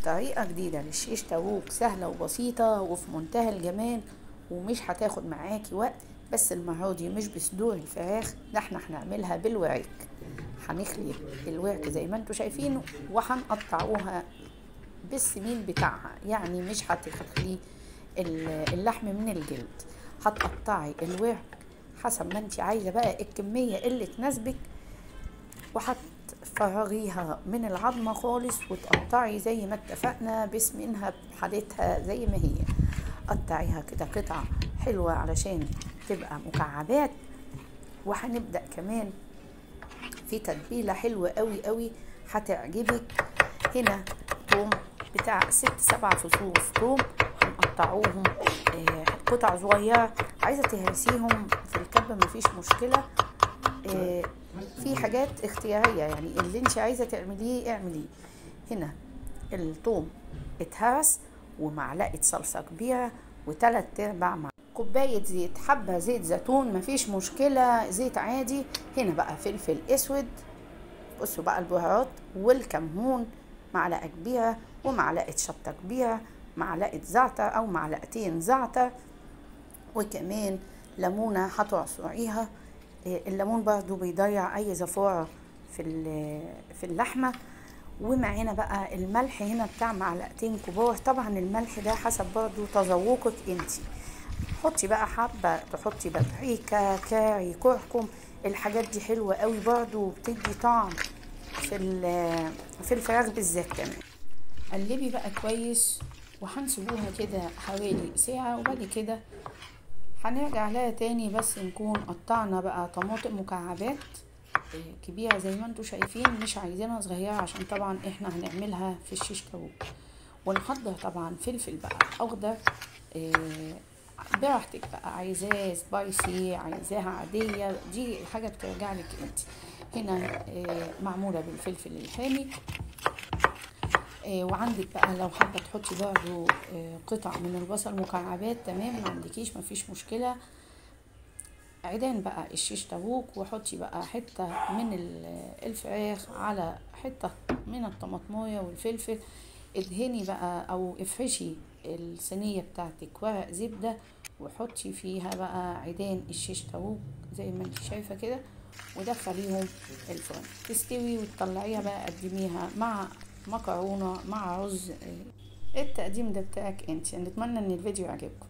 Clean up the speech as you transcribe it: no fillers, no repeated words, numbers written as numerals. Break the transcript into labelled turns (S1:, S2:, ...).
S1: طريقة جديدة للشيش طاووق، سهلة وبسيطة وفي منتهى الجمال، ومش هتاخد معاكي وقت. بس المرة دي مش بصدور الفراخ، ده احنا هنعملها بالوراك. هنخلي الورك زي ما انتوا شايفينه، وهنقطعوها بالسمين بتاعها، يعني مش هتخلي اللحم من الجلد. هتقطعي الورك حسب ما انت عايزة بقى الكمية اللي تناسبك، وهتفرغيها من العظمة خالص، وتقطعي زي ما اتفقنا بسمنها بحالتها زي ما هي. قطعيها كده قطع حلوة علشان تبقى مكعبات. وهنبدأ كمان في تتبيلة حلوة قوي قوي هتعجبك. هنا توم بتاع 6-7 فصوص توم، هنقطعوهم قطع صغيرة. عايزة تهرسيهم في الكبة مفيش مشكلة، في حاجات اختيارية، يعني اللي انت عايزة تعمليه اعمليه. هنا الثوم اتهرس، ومعلقة صلصة كبيرة، و3/4 كوباية زيت. حبة زيت زيتون مفيش مشكلة، زيت عادي. هنا بقى فلفل اسود، بصوا بقى البهارات، والكمون معلقة كبيرة، ومعلقة شطة كبيرة، معلقة زعتر او معلقتين زعتر، وكمان ليمونة هتعصريها. الليمون برضو بيضيع اي زفارة في اللحمة. ومعانا بقى الملح هنا بتاع معلقتين كبار. طبعا الملح ده حسب برضو تذوقك انتي. حطي بقى حبة، تحطي بابريكا، كاري، كركم، الحاجات دي حلوة قوي برضو، وبتدي طعم في الفراخ بالذات كمان. قلبي بقى كويس، وهنسيبوها كده حوالي ساعة، وبعد كده هنرجع لها تاني، بس نكون قطعنا بقى طماطم مكعبات كبيرة زي ما انتوا شايفين، مش عايزينها صغيرة عشان طبعا احنا هنعملها في الشيش طاووق. ونحضر طبعا فلفل بقى اخضر براحتك بقى، عايزاه سبايسي عايزاها عادية، دي حاجة بترجع لك انت. هنا معمولة بالفلفل الحامي. وعندك بقى لو حابة تحطي برضو قطع من البصل مكعبات، تمام، ما عندكيش مفيش مشكلة. عيدان بقى الشيش طاووق، وحطي بقى حتة من الفراخ على حتة من الطماطمايه والفلفل. ادهني بقى او افرشي الصينية بتاعتك ورق زبدة، وحطي فيها بقى عيدان الشيش طاووق زي ما انت شايفة كده، ودخليهم الفرن تستوي، وتطلعيها بقى قدميها مع مكرونة مع رز. التقديم ده بتاعك انت. نتمنى ان الفيديو يعجبكم.